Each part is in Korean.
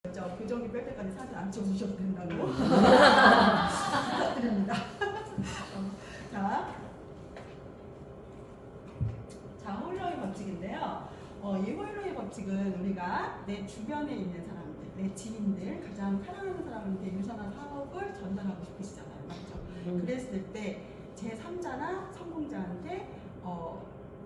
교정기 뺄 때까지 사진 안 찍어주셔도 된다고 드립니다. 자, 호일러의 법칙인데요. 이 호일러의 법칙은 우리가 내 주변에 있는 사람들, 내 지인들, 가장 사랑하는 사람한테 유산한 사업을 전달하고 싶으시잖아요. 맞죠? 그랬을 때 제3자나 성공자한테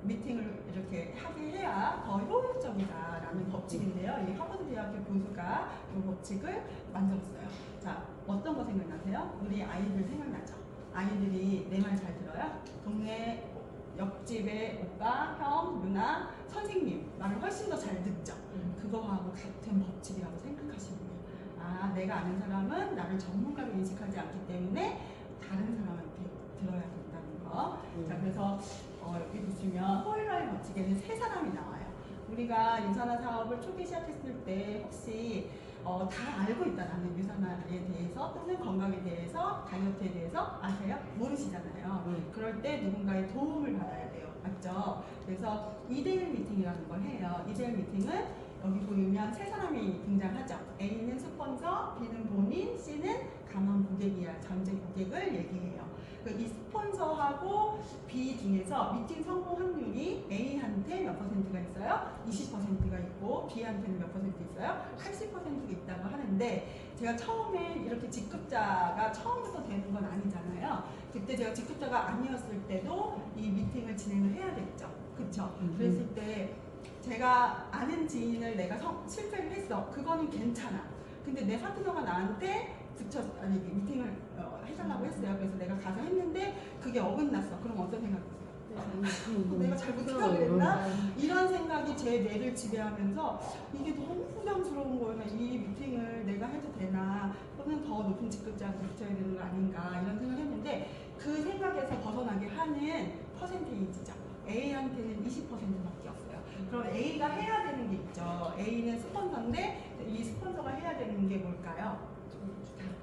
미팅을 이렇게 하게 해야 더 효율적이다라는 법칙인데요. 이 하버드 대학교 교수가 이 법칙을 만들었어요. 자, 어떤 거 생각나세요? 우리 아이들 생각나죠? 아이들이 내 말 잘 들어요? 동네 옆집의 오빠, 형, 누나, 선생님 말을 훨씬 더 잘 듣죠? 그거하고 같은 법칙이라고 생각하시면 돼요. 아, 내가 아는 사람은 나를 전문가로 인식하지 않기 때문에 다른 사람한테 들어야 된다는 거. 자, 그래서 여기 보시면 호일러의 법칙에는 세 사람이 나와요. 우리가 유산화 사업을 초기 시작했을 때 혹시 다 알고 있다, 나는 유산화에 대해서 또는 건강에 대해서 다이어트에 대해서 아세요? 모르시잖아요. 그럴 때 누군가의 도움을 받아야 돼요. 맞죠? 그래서 2대1 미팅이라는 걸 해요. 2대1 미팅은 여기 보이면 세 사람이 등장하죠. A는 스폰서, B는 본인, C는 감한 고객이야. 전제 고객을 얘기해요. 이 스폰서하고 B 중에서 미팅 성공 확률이 A한테 몇 퍼센트가 있어요? 20%가 있고 B한테는 몇 퍼센트 있어요? 80%가 있다고 하는데, 제가 처음에 이렇게 직급자가 처음부터 되는 건 아니잖아요. 그때 제가 직급자가 아니었을 때도 이 미팅을 진행을 해야 됐죠. 그쵸? 그랬을 때 제가 아는 지인을 내가 실패를 했어. 그거는 괜찮아. 근데 내 파트너가 나한테 미팅을 해달라고 했어요. 그래서 내가 가서 했는데 그게 어긋났어. 그럼 어떤 생각 드세요? 내가 잘못해야 그랬나? 이런 생각이 제 뇌를 지배하면서 이게 너무 부담스러운 거예요. 이 미팅을 내가 해도 되나? 또는 더 높은 직급자한테 붙여야 되는 거 아닌가? 이런 생각을 했는데, 그 생각에서 벗어나게 하는 퍼센테이지죠. A한테는 20%밖에 없어요. 그럼 A가 해야 되는 게 있죠. A는 스폰서인데 이 스폰서가 해야 되는 게 뭘까요?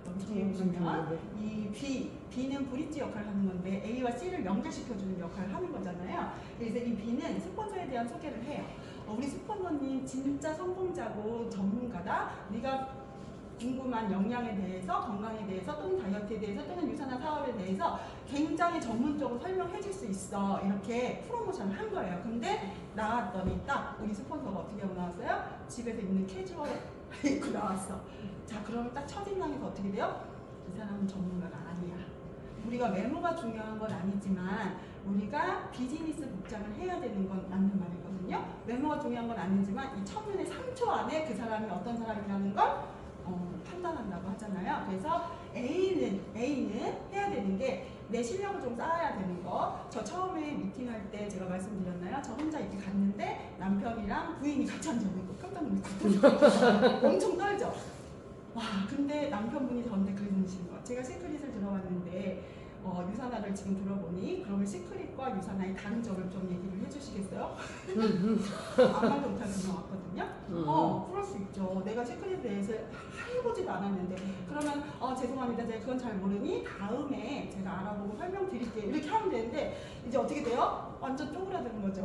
여기 뒤에 보시면 이 B는 브릿지 역할을 하는 건데 A와 C를 연결시켜주는 역할을 하는 거잖아요. 그래서 이 B는 스폰서에 대한 소개를 해요. 우리 스폰서님 진짜 성공자고 전문가다. 네가 궁금한 영양에 대해서, 건강에 대해서, 또는 다이어트에 대해서, 또는 유산화 사업에 대해서 굉장히 전문적으로 설명해 줄 수 있어. 이렇게 프로모션을 한 거예요. 근데 나왔더니 딱 우리 스폰서가 어떻게 하고 나왔어요? 집에서 입는 캐주얼 입고 나왔어. 자, 그러면 딱 첫인상에서 어떻게 돼요? 이 사람은 전문가가 아니야. 우리가 외모가 중요한 건 아니지만 우리가 비즈니스 복장을 해야 되는 건 맞는 말이거든요. 외모가 중요한 건 아니지만 이 첫눈에 3초 안에 그 사람이 어떤 사람이라는 걸 판단한다고 하잖아요. 그래서 A는 해야 되는 게 내 실력을 좀 쌓아야 되는 거. 저 처음에 미팅할 때 제가 말씀드렸나요? 저 혼자 이렇게 갔는데 남편이랑 부인이 같이 앉아있고 깜짝 놀랐거든요. 엄청 떨죠? 와, 근데 남편분이 저한테 그러시는 거예요. 제가 시크릿을 들어봤는데 유산화를 지금 들어보니 그러면 시크릿과 유산화의 다른 점을 좀 얘기를 해주시겠어요? 아무 말도 못하고 왔거든요. 그럴 수 있죠. 내가 시크릿에 대해서 해보지도 않았는데 그러면 죄송합니다. 제가 그건 잘 모르니 다음에 제가 알아보고 설명드릴게요. 이렇게 하면 되는데 이제 어떻게 돼요? 완전 쪼그라드는 거죠.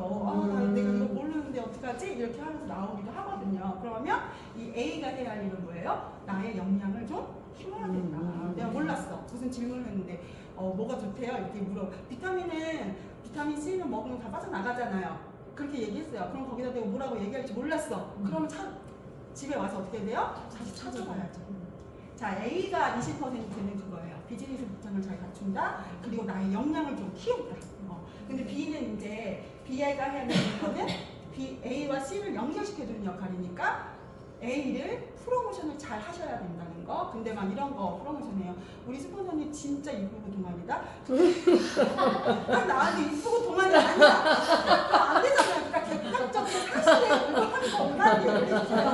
내가 이거 모르는데 어떡하지? 이렇게 하면서 나오기도 하거든요. 그러면 이 A가 해야 할 일은 뭐예요? 나의 역량을 좀 키워야 된다. 내가 몰랐어. 무슨 질문을 했는데 뭐가 좋대요? 이렇게 물어. 비타민 C는 먹으면 다 빠져나가잖아요. 그렇게 얘기했어요. 그럼 거기다 대고 뭐라고 얘기할지 몰랐어. 그러면 집에 와서 어떻게 돼요? 다시 찾아봐야죠. 자, A가 20%는 그거예요. 비즈니스 복장을 잘 갖춘다. 그리고 나의 역량을 좀 키운다. 근데 B는 이제 B가 해야 되는 거는 A와 C를 연결시켜주는 역할이니까 A를 프로모션을 잘 하셔야 된다는 거. 근데 막 이런 거 프로모션해요. 우리 스폰서님 진짜 이쁘고 동안이다. 딱 나한테 이쁘고 동안이 아니야. 안 되잖아요. 그러니까 객관적으로 사실에 불과한 것만 얘기를 해주세요.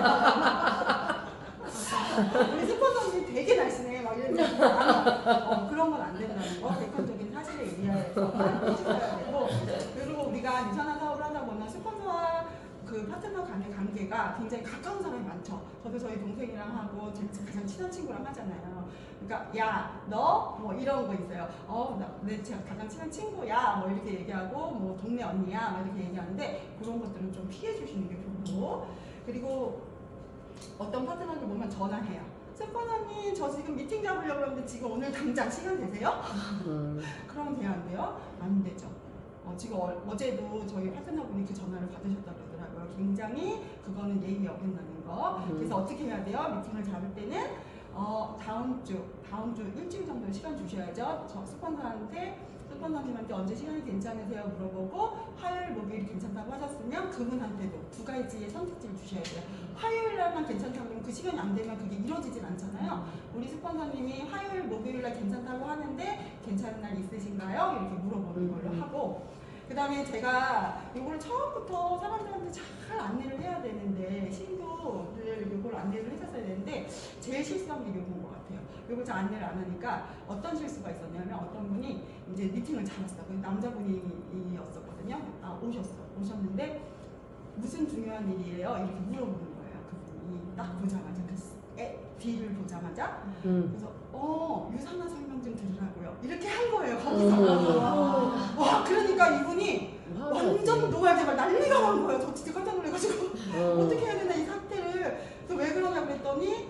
우리 스폰서님 되게 날씬해. 막 이러면 그런 건 안 된다는 거. 객관적인 사실에 의해서만 해주셔야 되고. 그리고 우리가 유산화 사업을 하다 보면 스폰서와 그 파트너 간의 관계가 굉장히 가까운 사람이 많죠. 저도 저희 동생이랑 하고 가장 친한 친구랑 하잖아요. 그러니까 야, 너 뭐 이런 거 있어요. 내 가장 친한 친구야 뭐 이렇게 얘기하고 뭐 동네 언니야 뭐 이렇게 얘기하는데 그런 것들은 좀 피해 주시는 게 좋고. 그리고 어떤 파트너를 보면 전화해요. 스폰서님 저 지금 미팅 잡으려고 하는데 지금 오늘 당장 시간 되세요? 그러면 돼요 안 돼요? 안 되죠. 지금 어제도 저희 파트너분이 그 전화를 받으셨다고 그러더라고요. 굉장히 그거는 예의에 어긋나는 거. 그래서 어떻게 해야 돼요? 미팅을 잡을 때는 다음 주 일주일 정도 시간 주셔야죠. 저 스폰서님한테 언제 시간이 괜찮으세요 물어보고 화요일 목요일이 괜찮다고 하셨으면 그분한테도 두 가지의 선택지를 주셔야 돼요. 화요일 날만 괜찮다고 하면 그 시간이 안 되면 그게 이루어지질 않잖아요. 우리 스폰서님이 화요일 목요일 날 괜찮다고 하는데 괜찮은 날 있으신가요? 이렇게 물어보는 걸로 하고, 그 다음에 제가 이거를 처음부터 사람들한테 잘 안내를 해야 되는데 신규들 이걸 안내를 해줬어야 되는데 제일 실수한 게 이건 것 같아요. 이걸 잘 안내를 안 하니까 어떤 실수가 있었냐면 어떤 분이 이제 미팅을 잡았어요. 남자분이었었거든요. 오셨는데 무슨 중요한 일이에요? 이렇게 물어보는 거예요. 그분이 딱 보자마자 뒤를 보자마자 그래서 유상한 설명 좀 들으라고요. 이렇게 한 거예요. 거기서. 와, 그러니까 이분이 완전 노발대발 난리가 난 거예요. 저 진짜 깜짝 놀라가지고 어떻게 해야 되나 이 사태를. 그래서 왜 그러냐 그랬더니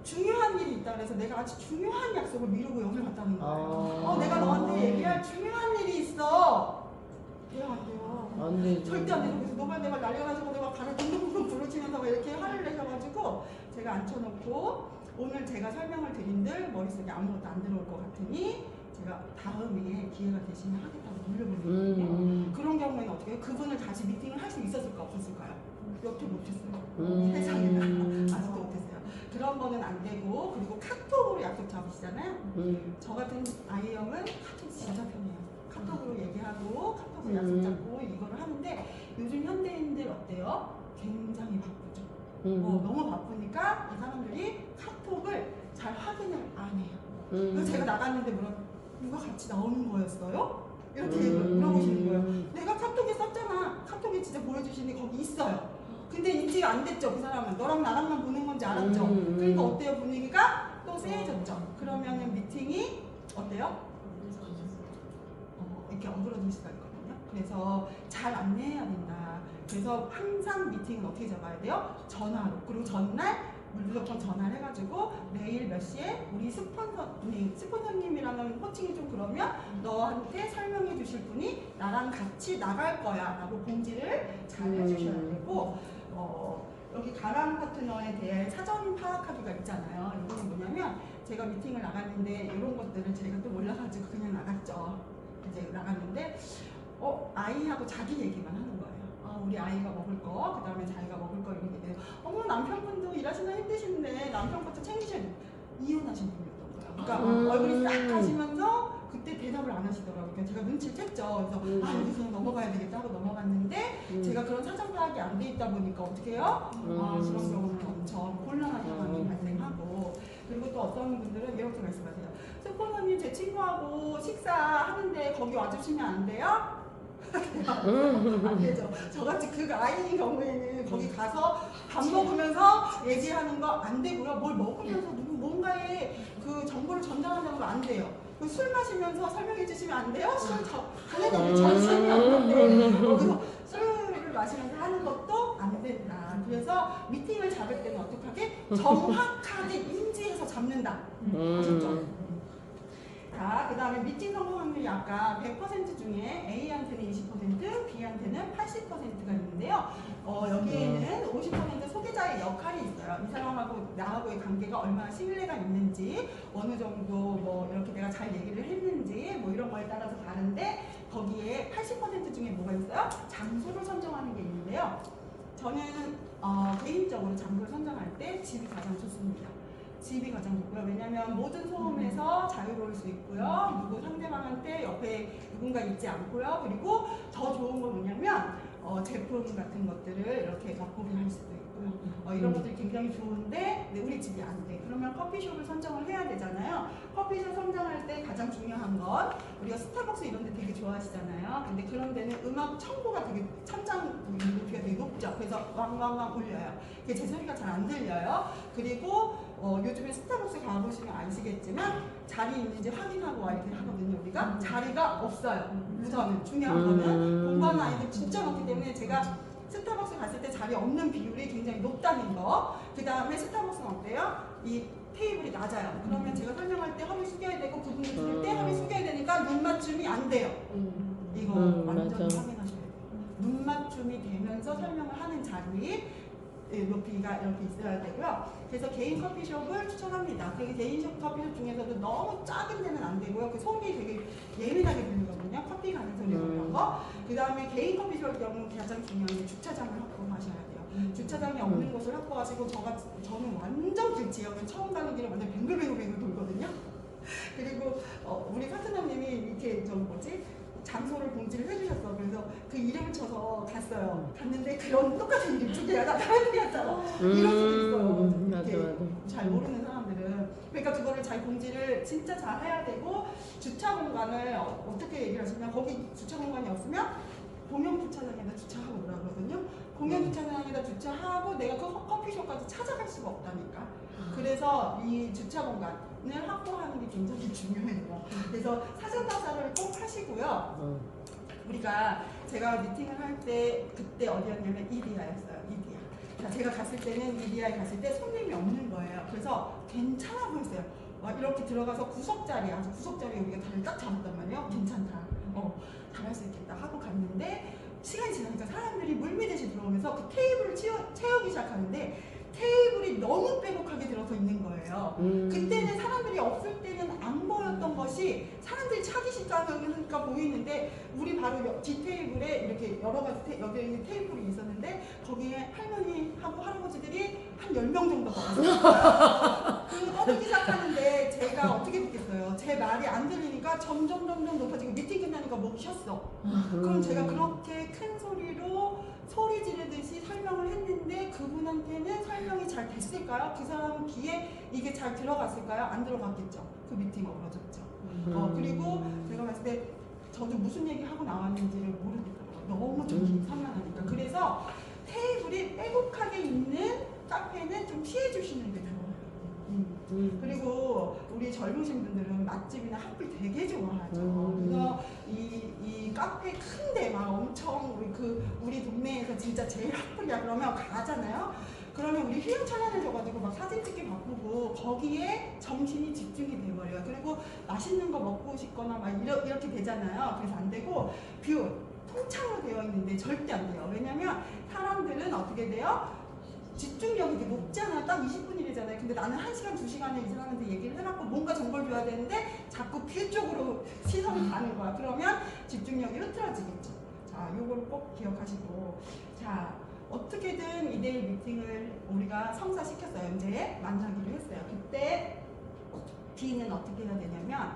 중요한 일이 있다 그래서 내가 아주 중요한 약속을 미루고 여기를 갔다는 거예요. 내가 너한테 얘기할 중요한 일이 있어. 돼요 안 돼요? 안 되죠. 절대 안 되죠. 그래서 노발대발 난리가가지고 내가 발을 둥둥둥 부르치면서 막 이렇게 화를 내셔가지고 제가 앉혀놓고 오늘 제가 설명을 드린들 머릿속에 아무것도 안 들어올 것 같으니 제가 다음에 기회가 되시면 하겠다고 돌려보내거든요. 그런 경우에는 어떻게 해요? 그분을 다시 미팅을 할 수 있었을까 없었을까요? 여태 못했어요. 세상에나 아직도 못했어요. 그런 거는 안 되고, 그리고 카톡으로 약속 잡으시잖아요. 저 같은 아이형은 카톡 진짜 편해요. 카톡으로 얘기하고 카톡으로 약속 잡고 이거를 하는데 요즘 현대인들 어때요? 굉장히 바쁘죠. 너무 바쁘니까 이 사람들이 카톡을 잘 확인을 안 해요. 그래서 제가 나갔는데 누가 같이 나오는 거였어요? 이렇게 물어보시는 거예요. 내가 카톡에 썼잖아. 카톡에 진짜 보여주시니 거기 있어요. 근데 인지가 안 됐죠. 그 사람은 너랑 나랑만 보는 건지 알았죠. 그러니까 어때요? 분위기가 또 쎄해졌죠. 그러면은 미팅이 어때요? 이렇게 어그러질 수가 있거든요. 그래서 잘 안내해야 된다. 그래서 항상 미팅은 어떻게 잡아야 돼요? 전화로. 그리고 전날 무조건 전화를 해가지고 내일 몇 시에 우리 스폰서님이라는 호칭이 좀 그러면 너한테 설명해 주실 분이 나랑 같이 나갈 거야 라고 공지를 잘 해주셔야 되고, 여기 가람 파트너에 대해 사전 파악하기가 있잖아요. 이거는 뭐냐면 제가 미팅을 나갔는데 이런 것들을 제가 또 몰라가지고 그냥 나갔죠. 이제 나갔는데 아이하고 자기 얘기만 하는 거예요. 우리 아이가 먹을 거, 그 다음에 자기가 먹을 거 이런 게 돼요. 남편분도 일하시느라 힘드신데 남편 것도 챙기셔야 돼요. 이혼하신 분이었던 거예요. 그러니까 얼굴이 싹 가시면서 그때 대답을 안 하시더라고요. 그러니까 제가 눈치를 챘죠. 그래서 여기 그냥 넘어가야 되겠다 하고 넘어갔는데 제가 그런 사전 파악이 안 돼 있다 보니까 어떻게 해요? 그런 경우는 엄청 곤란한 상황이 발생하고, 그리고 또 어떤 분들은 이렇게 말씀하세요. 스폰서님 제 친구하고 식사하는데 거기 와주시면 안 돼요? 안 되죠. 저같이 그 아이인 경우에는 거기 가서 밥 먹으면서 얘기하는 거 안 되고요. 뭘 먹으면서 뭔가의 그 정보를 전달하는 거 안 돼요. 술 마시면서 설명해 주시면 안 돼요? 자네들이 전심이 없는데 거기서 술을 마시면서 하는 것도 안 된다. 그래서 미팅을 잡을 때는 어떻게 하게? 정확하게 인지해서 잡는다. 아셨죠? 자, 그 다음에 미팅 성공 확률이 아까 100% 중에 A한테는 20%, B한테는 80%가 있는데요. 여기에는 50% 소개자의 역할이 있어요. 이 사람하고 나하고의 관계가 얼마나 신뢰가 있는지, 어느 정도 뭐 이렇게 내가 잘 얘기를 했는지 뭐 이런 거에 따라서 다른데, 거기에 80% 중에 뭐가 있어요? 장소를 선정하는 게 있는데요. 저는 개인적으로 장소를 선정할 때 집이 가장 좋습니다. 집이 가장 좋고요. 왜냐하면 모든 소음에서 자유로울 수 있고요. 누구 상대방한테 옆에 누군가 있지 않고요. 그리고 더 좋은 건 뭐냐면 제품 같은 것들을 이렇게 맛보게 할 수도 있고요. 이런 것들이 굉장히 좋은데 우리 집이 안 돼. 그러면 커피숍을 선정을 해야 되잖아요. 커피숍 선정할 때 가장 중요한 건, 우리가 스타벅스 이런 데 되게 좋아하시잖아요. 근데 그런 데는 음악 첨보가 되게 천장 높이가 되게 높죠. 그래서 왕왕왕 울려요. 그게 제 소리가 잘 안 들려요. 그리고 요즘에 스타벅스 가보시면 아시겠지만 자리 있는지 확인하고 와야 하거든요. 우리가 자리가 없어요. 우선은 중요한 거는 공부하는 아이들 진짜 많기 때문에 제가 스타벅스 갔을 때 자리 없는 비율이 굉장히 높다는 거. 그 다음에 스타벅스는 어때요? 이 테이블이 낮아요. 그러면 제가 설명할 때 허리 숙여야 되고 그분들 들을 때 허리 숙여야 되니까 눈 맞춤이 안 돼요. 이거 완전히 맞아. 확인하셔야 돼요. 눈 맞춤이 되면서 설명을 하는 자리 높이가 이렇게 있어야 되고요. 그래서 개인 커피숍을 추천합니다. 되게 개인 커피숍 중에서도 너무 작은 데는 안 되고요. 그 소음이 되게 예민하게 들리거든요. 커피 가는 소리 이런 거. 그 다음에 개인 커피숍 경우 가장 중요한 게 주차장을 확보하셔야 돼요. 주차장이 없는 곳을 확보하시고 저는 완전 그 지역은 처음 가는 길에 완전 뱅글뱅글 돌거든요. 그리고 우리 파트너님이 이렇게 장소를 공지를 해주셨어. 그래서 그 이름을 쳐서 갔어요. 갔는데 그런 똑같은 이름 두 개가 다른 데였잖아. 이럴 수도 있어요. 맞아. 잘 모르는 사람들은. 그러니까 그거를 잘 공지를 진짜 잘 해야 되고, 주차 공간을 어떻게 얘기를 하시면, 거기 주차 공간이 없으면 공영 주차장에다 주차하고 오라 그러거든요. 공영 주차장에다 주차하고 내가 그 커피숍까지 찾아갈 수가 없다니까. 그래서 이 주차 공간을 확보하는 게 굉장히 중요해요. 그래서 사전 답사를 꼭 하시고요. 제가 미팅을 할 때 그때 어디였냐면 이디야였어요. 이디야. 제가 갔을 때는 이디야에 갔을 때 손님이 없는 거예요. 그래서 괜찮아 보였어요. 이렇게 들어가서 구석자리에 우리가 다리를 딱 잡았단 말이에요. 괜찮다. 잘할 수 있겠다 하고 갔는데 시간이 지나니까 사람들이 물밀듯이 들어오면서 그 테이블을 채우기 시작하는데 테이블이 너무 빼곡하게 들어서 있는 거예요. 그때는 사람들이 없을 때는 안 보였던 것이 사람들이 찾기 시작하니까 보이는데, 우리 바로 뒤 테이블에 이렇게 여러 가지 여기 테이블이 있었는데 거기에 할머니하고 할아버지들이 한 10명 정도 나왔어요. 떠들기 시작하는데 제가 어떻게 듣겠어요? 제 말이 안 들리니까 점점 높아지고 미팅 끝나니까 목이 쉬었어. 그럼 제가 그렇게 큰 소리로 소리 지르듯이 설명을 했는데 그분한테는 설명이 잘 됐을까요? 그 사람 귀에 이게 잘 들어갔을까요? 안 들어갔겠죠. 그 미팅 없어졌죠. 그리고 제가 봤을 때 저도 무슨 얘기 하고 나왔는지를 모르겠더라고요. 너무 저기 산만하니까. 그래서 테이블이 빼곡하게 있는 카페는 좀 피해 주시는 게 좋아요. 그리고 우리 젊으신 분들은 맛집이나 핫플 되게 좋아하죠. 그래서 이 카페 큰데 막 엄청 우리 동네에서 진짜 제일 핫플이야 그러면 가잖아요. 그러면 우리 휘황찬란해져가지고 막 사진 찍기 바쁘고 거기에 정신이 집중이 돼버려요. 그리고 맛있는 거 먹고 싶거나 막 이렇게 되잖아요. 그래서 안 되고 통창으로 되어 있는데 절대 안 돼요. 왜냐면 사람들은 어떻게 돼요? 집중력이 되게 높잖아요. 딱 20분이래잖아요. 근데 나는 1시간, 2시간에 이 사람한테 얘기를 해놓고 뭔가 정보를 줘야 되는데 자꾸 뷰 쪽으로 시선이 가는 거야. 그러면 집중력이 흐트러지겠죠. 자, 요거를 꼭 기억하시고. 자, 어떻게든 2대1 미팅을 우리가 성사시켰어요. 이제 만나기로 했어요. 그때 D는 어떻게 해야 되냐면,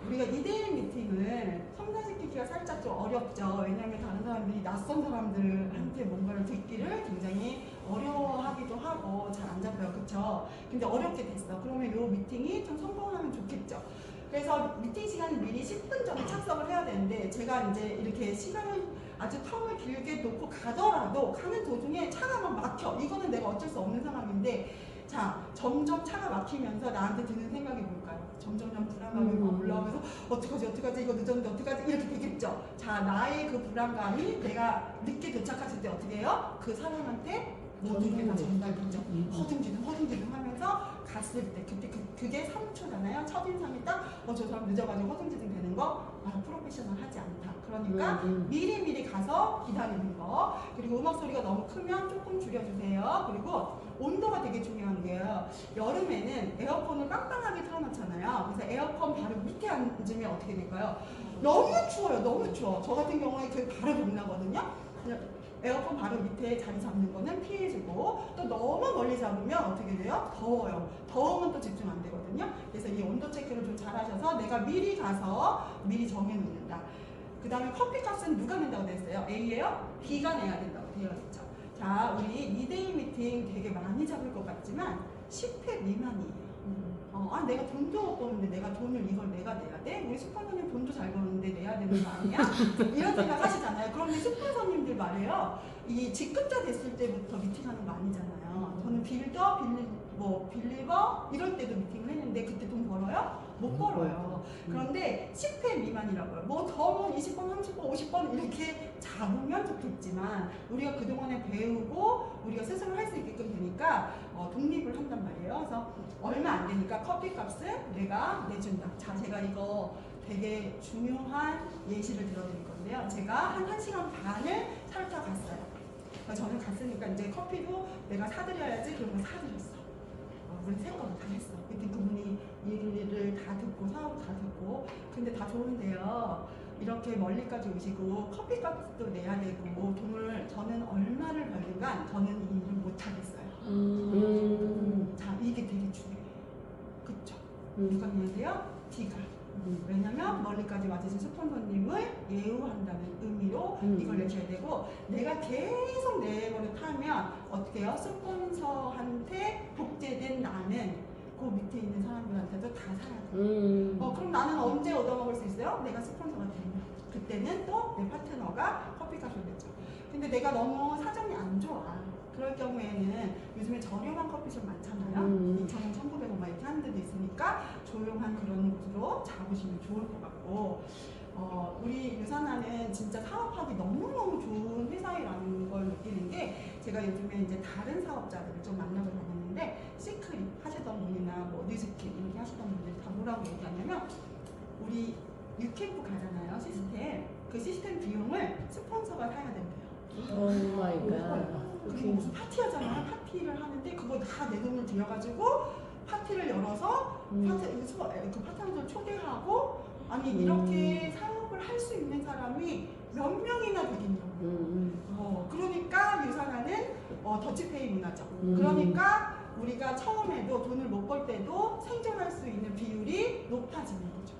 우리가 2대1 미팅을 성사시키기가 살짝 좀 어렵죠. 왜냐하면 다른 사람들이 낯선 사람들한테 뭔가를 듣기를 굉장히 어려워하기도 하고 잘 안 잡혀요. 그쵸? 근데 어렵게 됐어. 그러면 이 미팅이 좀 성공하면 좋겠죠. 그래서 미팅 시간을 미리 10분 전에 착석을 해야 되는데, 제가 이제 이렇게 시간을 아주 텀을 길게 놓고 가더라도 가는 도중에 차가 막 막혀. 이거는 내가 어쩔 수 없는 상황인데, 자, 점점 차가 막히면서 나한테 드는 생각이 뭘까요? 점점 불안감이 막 올라오면서 어떡하지 이거 늦었는데 어떡하지 이렇게 되겠죠. 자, 나의 그 불안감이 내가 늦게 도착했을 때 어떻게 해요? 그 사람한테 모든 게 다 전달되죠. 허둥지둥 하면서 갔을 때 그게 3초잖아요. 첫인상이 딱 저 사람 늦어가지고 허둥지둥 되는 거 프로페셔널하지 않다. 그러니까 미리 가서 기다리는 거. 그리고 음악 소리가 너무 크면 조금 줄여주세요. 그리고 온도가 되게 중요한 게요. 여름에는 에어컨을 빵빵하게 틀어놓잖아요. 그래서 에어컨 바로 밑에 앉으면 어떻게 될까요? 너무 추워요. 너무 추워. 저 같은 경우에 그 바로 동나거든요. 에어컨 바로 밑에 자리 잡는 거는 피해주고, 또 너무 멀리 잡으면 어떻게 돼요? 더워요. 더우면 또 집중 안 되거든요. 그래서 이 온도 체크를 좀 잘 하셔서 내가 미리 가서 미리 정해놓는다. 그 다음에 커피값은 누가 낸다고 되어 있어요? A예요? B가 내야 된다고 되어 있죠. 자, 우리 2대1 미팅 되게 많이 잡을 것 같지만 10회 미만이에요. 내가 돈도 못 버는데 내가 돈을 이걸 내가 내야 돼? 우리 스폰서님 돈도 잘 버는데 내야 되는 거 아니야? 이런 생각 하시잖아요. 그런데 스폰서님들 말이에요. 이 직급자 됐을 때부터 미팅하는 거 아니잖아요. 저는 빌더, 뭐 빌리버 이럴 때도 미팅을 했는데 그때 돈 벌어요? 못 벌어요. 그런데 10회 미만이라고요. 뭐 더 20번, 30번, 50번 이렇게 잡으면 좋겠지만 우리가 그동안에 배우고 우리가 스스로 할 수 있게끔 되니까 독립을 한단 말이에요. 그래서 얼마 안 되니까 커피 값을 내가 내준다. 자, 제가 이거 되게 중요한 예시를 들어드릴 건데요. 제가 한 1시간 반을 차를 타고 갔어요. 저는 갔으니까 이제 커피도 내가 사드려야지. 그런 거 사드렸어. 우리 생각을 다 했어. 그때 그분이 얘기를 다 듣고 사업을 다 듣고 근데 다 좋은데요. 이렇게 멀리까지 오시고 커피값도 내야 되고 돈을 저는 얼마를 벌든가 저는 이 일을 못 하겠어요. 자, 이게 되게 중요해요. 그쵸? 누가 내야 돼요? D가. 왜냐면 멀리까지 와주신 스폰서님을 예우한다는 의미로 이걸 내셔야 되고 내가 계속 내 거를 타면 어떻게 해요? 스폰서한테 복제된 나는 그 밑에 있는 사람들한테도 다 사라져요. 그럼 나는 언제 얻어먹을 수 있어요? 내가 스폰서가 되면 그때는 또 내 파트너가 커피값을 내죠. 근데 내가 너무 사정이 안 좋아. 그럴 경우에는 요즘에 저렴한 커피숍 많잖아요. 2,000원, 1,900원 막 이렇게 하는 데도 있으니까 조용한 그런 곳으로 잡으시면 좋을 것 같고 우리 유산하는 진짜 사업하기 너무너무 좋은 회사라는 걸 느끼는 게 제가 요즘에 이제 다른 사업자들을 좀 만나고 다녔는데 시크릿 하시던 분이나 뭐 뉴스킨 이렇게 하시던 분들 다 뭐라고 얘기하냐면 우리 유캠프 가잖아요. 시스템. 그 시스템 비용을 스폰서가 사야 된대요. 오 마이 갓. 그리고 무슨 파티 하잖아요. 파티를 하는데 그거 다 내 돈을 들여가지고 파티를 열어서 그 파티원들 초대하고 아니 이렇게 사업을 할 수 있는 사람이 몇 명이나 되겠냐고. 그러니까 유산하는 더치페이 문화죠. 그러니까 우리가 처음에도 돈을 못 벌 때도 생존할 수 있는 비율이 높아지는 거죠.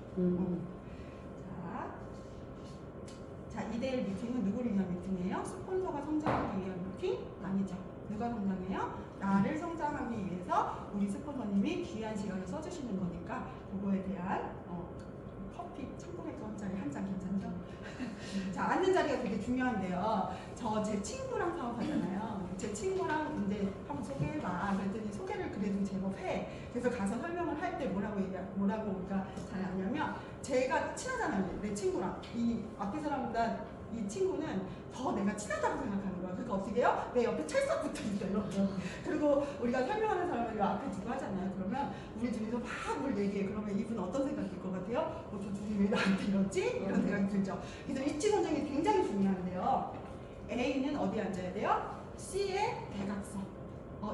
자, 2대1 미팅은 누구를 위한 미팅이에요? 스폰서가 성장하기 위한 미팅? 아니죠. 누가 성장해요? 나를 성장하기 위해서 우리 스폰서님이 귀한 시간을 써주시는 거니까 그거에 대한 커피 1,900원짜리 한 잔 괜찮죠? 자, 앉는 자리가 되게 중요한데요. 제 친구랑 사업하잖아요. 제 친구랑 이제 한번 소개해봐. 그랬더니 소개를 그래도 제법 해. 그래서 가서 설명을 할 때 뭐라고 우리가 잘 아냐면 제가 친하잖아요. 내 친구랑. 이 앞에 사람보다 이 친구는 더 내가 친하다고 생각하는 거야. 그러니까 어떻게 해요? 내 옆에 찰싹 붙어 있어요. 그리고 우리가 설명하는 사람을 앞에 두고 하잖아요. 그러면 우리 둘이서 막 뭘 얘기해. 그러면 이분 어떤 생각일 것 같아요? 저 둘이 왜 나한테 이러지? 이런 생각이 들죠. 그래서 위치 선정이 굉장히 중요한데요. A는 어디에 앉아야 돼요? C의 대각선.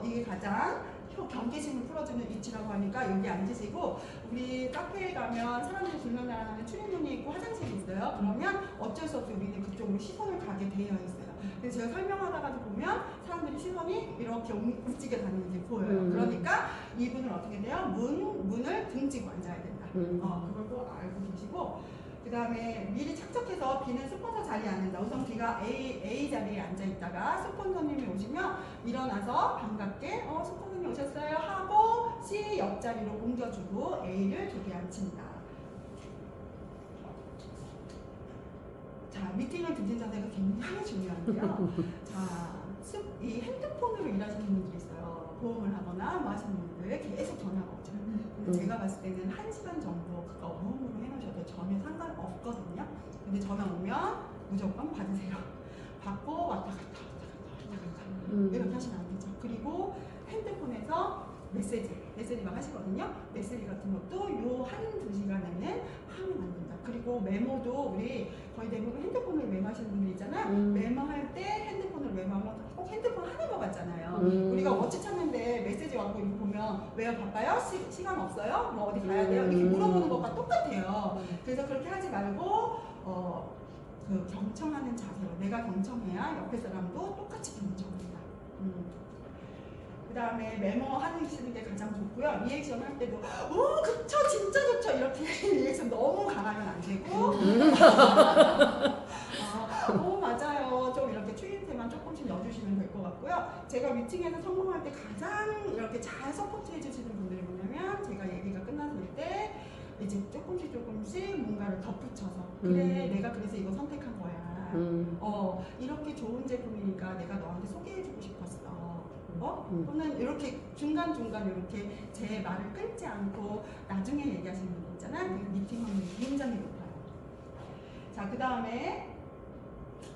이게 가장 경계심을 풀어주는 위치라고 하니까 여기 앉으시고 우리 카페에 가면 사람들이 불러나가는 출입문이 있고 화장실이 있어요. 그러면 어쩔 수 없이 우리는 그쪽으로 시선을 가게 되어 있어요. 그래서 제가 설명하다가도 보면 사람들이 시선이 이렇게 움직여 다니는 게 보여요. 그러니까 이분은 어떻게 돼요? 문을 등지고 앉아야 된다. 그걸 꼭 알고 계시고 그 다음에 미리 착석해서 B는 스폰서 자리에 앉는다. 우선 B가 A 자리에 앉아있다가 스폰서님이 오시면 일어나서 반갑게 스폰서님 오셨어요 하고 C 옆자리로 옮겨주고 A를 저기 앉힌다. 자, 미팅을 듣는 자세가 굉장히 중요한데요. 자, 이 핸드폰으로 일하시는 분들이 있어요. 보험을 하거나 뭐 하시는 분들 계속 전화가 오죠. 제가 봤을 때는 1시간 정도 그거 업무로 해놓으셔도 전혀 상관없거든요. 근데 전화 오면 무조건 받으세요. 받고 왔다 갔다 이렇게 하시면 안 되죠. 그리고 핸드폰에서 메시지 막 하시거든요. 메시지 같은 것도 요 한두 시간에는 하면 안 된다. 그리고 메모도 우리 거의 대부분 핸드폰으로 메모하시는 분들 있잖아요. 메모할 때 핸드폰으로 메모하면 꼭 핸드폰 하는 거 같잖아요. 우리가 워치 찾는데 메시지 와서 이거 보면 왜요? 바빠요? 시간 없어요? 뭐 어디 가야 돼요? 이렇게 물어보는 것과 똑같아요. 그래서 그렇게 하지 말고 그 경청하는 자세로 내가 경청해야 옆에 사람도 똑같이 경청한다. 그 다음에 메모하시는 게 가장 좋고요. 리액션 할 때도 오 그쵸 진짜 좋죠 이렇게 리액션 너무 강하면 안 되고 오 맞아요 좀 이렇게 추임새만 조금씩 넣어주시면 될 것 같고요. 제가 미팅에서 성공할 때 가장 이렇게 잘 서포트 해주시는 분들이 뭐냐면 제가 얘기가 끝났을 때 이제 조금씩 뭔가를 덧붙여서 그래 내가 그래서 이거 선택한 거야. 이렇게 좋은 제품이니까 내가 너한테 소개해주고 싶었어. 또는 이렇게 중간중간 이렇게 제 말을 끊지 않고 나중에 얘기하시는 분 있잖아. 미팅 확률이 굉장히 높아요. 자, 그 다음에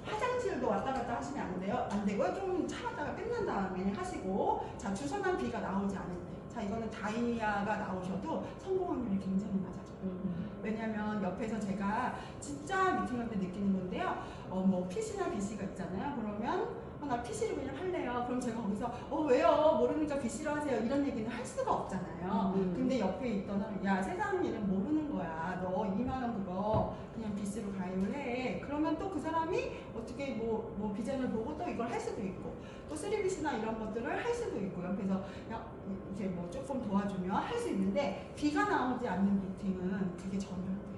화장실도 왔다 갔다 하시면 안 돼요. 안 되고요. 좀 참았다가 끝난 다음에 하시고, 자, 주선한 비가 나오지 않을 때. 자, 이거는 다이아가 나오셔도 성공 확률이 굉장히 낮아져요. 왜냐면 옆에서 제가 진짜 미팅할 때 느끼는 건데요. 뭐 PC나 BC가 있잖아요. 그러면 나 PC로 그냥 할래요. 그럼 제가 거기서 왜요? 모르니까 BC로 하세요. 이런 얘기는 할 수가 없잖아요. 근데 옆에 있던 사람, 야, 세상 일은 모르는 거야. 너 2만 원 그거 그냥 BC로 가입을 해. 그러면 또 그 사람이 어떻게 뭐 비전을 보고 또 이걸 할 수도 있고, 또 3BC나 이런 것들을 할 수도 있고, 옆에서 야, 이제 뭐 조금 도와주면 할 수 있는데, 비가 나오지 않는 미팅은 그게 전혀 안 돼요.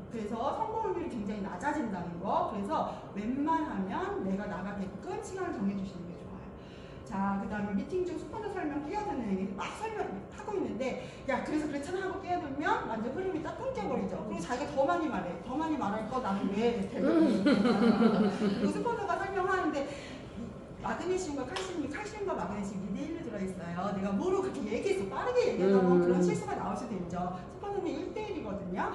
그래서 성공률이 굉장히 낮아진다는 거. 그래서 웬만하면 내가 나가게끔 시간을 정해주시는 게 좋아요. 자, 그 다음에 미팅 중 스폰서 설명 끼어드는 얘기 막 설명하고 있는데, 야, 그래서 그렇잖아 하고 끼어들면 완전 흐름이 딱 끊겨버리죠. 그리고 자기가 더 많이 말해. 더 많이 말할 거 나는 왜 대변인 그리고 스폰서가 설명하는데 마그네슘과 칼슘과 마그네슘 2대1로 들어있어요. 내가 뭐로 그렇게 얘기해서 빠르게 얘기하다 보면 그런 실수가 나올 수도 있죠. 스폰서는 1대1이거든요.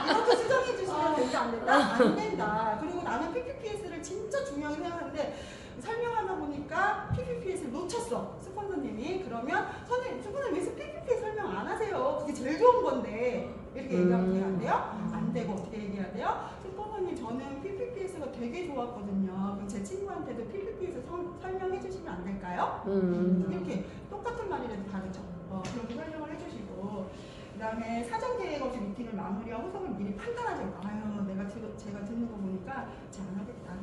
이렇게 수정해 주시면 된다, 안 된다? 안 된다. 그리고 나는 PPPS를 진짜 중요하게 생각하는데 설명하다 보니까 PPPS를 놓쳤어, 스폰서님이. 그러면 스폰서님 왜 PPPS 설명 안 하세요? 그게 제일 좋은 건데. 이렇게 얘기하면 돼요? 안 돼요? 안 되고 어떻게 얘기해야 돼요? 스폰서님, 저는 PPPS가 되게 좋았거든요. 그럼 제 친구한테도 PPPS 설명해 주시면 안 될까요? 이렇게 똑같은 말이라도 다르죠. 그렇게 설명을 해주시고, 그 다음에 사전 계획 없이 미팅을 마무리하고 후속을 미리 판단하죠. 아유, 제가 듣는 거 보니까 잘 안 하겠다.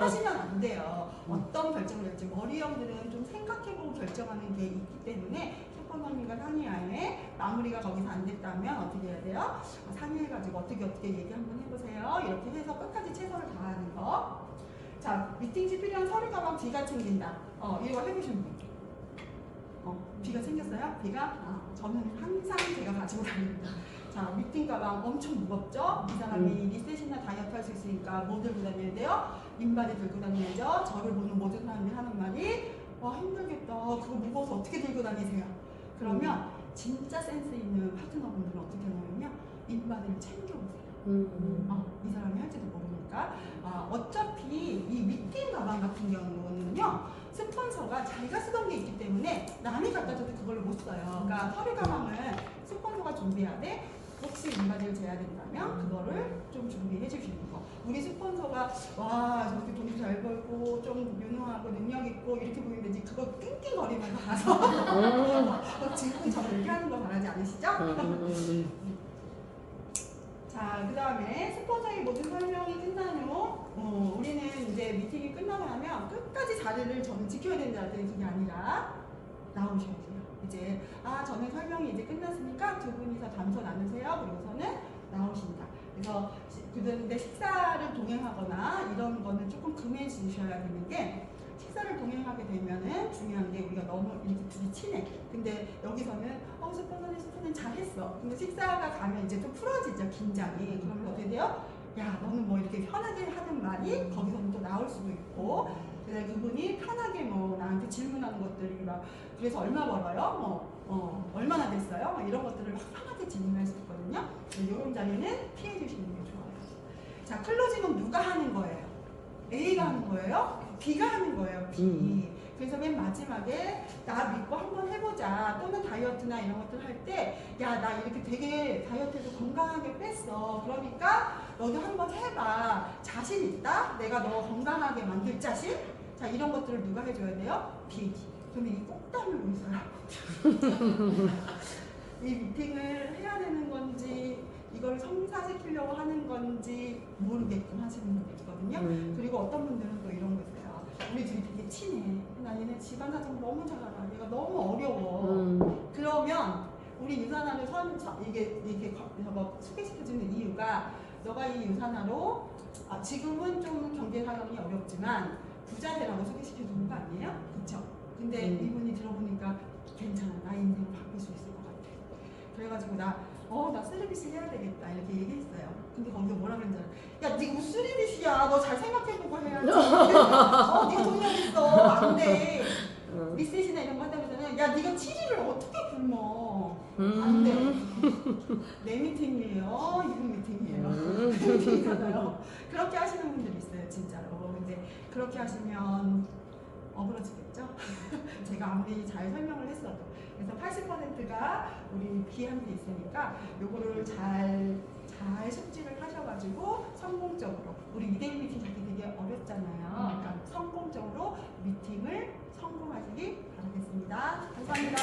하시면 안 돼요. 어떤 결정을 할지 머리형들은 좀 생각해보고 결정하는 게 있기 때문에 스폰서님과 상의하에 마무리가 거기서 안 됐다면 어떻게 해야 돼요? 상의해가지고 어떻게 얘기 한번 해보세요. 이렇게 해서 끝까지 최선을 다하는 거. 자, 미팅 시 필요한 서류 가방 비가 챙긴다. 이거 해보신 분. 비가 챙겼어요? 비가? 저는 항상 제가 가지고 다닙니다. 자, 미팅 가방 엄청 무겁죠? 이 사람이 리셋이나 다이어트 할 수 있으니까 뭐 들고 다녀야 돼요? 인바디 들고 다녀야죠. 저를 보는 모든 사람들이 하는 말이, 와, 힘들겠다. 그거 무거워서 어떻게 들고 다니세요? 그러면 진짜 센스 있는 파트너분들은 어떻게 하냐면요, 인바디를 챙겨오세요. 이 사람이 할지도 모르니까. 어차피 이 미팅 가방 같은 경우는요, 스폰서가 자기가 쓰던 게 있기 때문에 남이 갖다 줘도 그걸로 못 써요. 그러니까 서류 가방을 스폰서가 준비해야 돼. 혹시 인바디를 재야 된다면 그거를 좀 준비해 주시는 거. 우리 스폰서가 와, 저렇게 돈도 잘 벌고 좀 유능하고 능력 있고 이렇게 보이는데 그거 낑낑거리면서 가서 지금 저를 이렇게 하는 거 바라지 않으시죠? 자, 그 다음에 스폰서의 모든 설명이 끝난 후 우리는 이제 미팅이 끝나고 나면 끝까지 자리를 저는 지켜야 된다는 게 아니라 나오셔야 돼요. 이제 저는 설명이 이제 끝났으니까 두 분이서 담소 나누세요. 그리고서는 나오신다. 그래서 그런데 식사를 동행하거나 이런 거는 조금 금해 주셔야 되는 게, 식사를 동행하게 되면은 중요한 게 우리가 너무 이렇게 둘이 친해. 근데 여기서는 스폰서님 잘했어. 근데 식사가 가면 이제 좀 풀어지죠, 긴장이. 그러면 어떻게 돼요? 야, 너는 뭐 이렇게 편하게 하는 말이 거기서는 또 나올 수도 있고, 그래서 그분이 편하게 뭐 나한테 질문하는 것들이 막, 그래서 얼마 벌어요? 얼마나 됐어요? 이런 것들을 막 편하게 질문할 수 있거든요. 이런 자리는 피해 주시는 게 좋아요. 자, 클로징은 누가 하는 거예요? A가 하는 거예요? B가 하는 거예요. B. 그래서 맨 마지막에 나 믿고 한번 해보자, 또는 다이어트나 이런 것들 할 때, 야, 나 이렇게 되게 다이어트해서 건강하게 뺐어. 그러니까 너도 한번 해봐. 자신 있다? 내가 너 건강하게 만들 자신? 자, 이런 것들을 누가 해줘야 돼요? B. 그러면 이 꼭다물고 있어요. 이 미팅을 해야 되는 건지 이걸 성사시키려고 하는 건지 모르게끔 하시는 분들 있거든요. 그리고 어떤 분들은 또 이런 거 있어요. 우리 둘이 되게 친해. 나 얘네 집안 사정 너무 잘 알아. 얘가 너무 어려워. 그러면 우리 유산화를 이렇게 저거 소개시켜주는 이유가, 너가 이 유산화로 지금은 좀 경제 상황이 어렵지만 부자 되라고 소개시켜주는 거 아니에요? 그쵸? 근데 이분이 들어보니까 괜찮아. 나의 인생을 바꿀 수 있을 것 같아. 그래가지고 나 나 3BC 해야 되겠다 이렇게 얘기했어요. 근데 거기서 뭐라 그랬는지 알아요? 야 네가 무슨 3BC야? 너 잘 생각해보고 해야지. 네가 돈이 어딨어? 안 돼. 리셋이나 이런 거 한다면서는 야 네가 치즈를 어떻게 굶어? 안 돼. 내 미팅이에요. 이분 미팅이에요. 미팅이잖아요. 그렇게 하시는 분들이 있어요, 진짜로. 근데 그렇게 하시면 어그러지겠죠? 제가 아무리 잘 설명을 했어도. 그래서 80%가 우리 비한테 있으니까 요거를 잘 숙지를 하셔가지고 성공적으로 우리 2대1 미팅 하기 되게 어렵잖아요. 그러니까 성공적으로 미팅을 성공하시기 바라겠습니다. 감사합니다.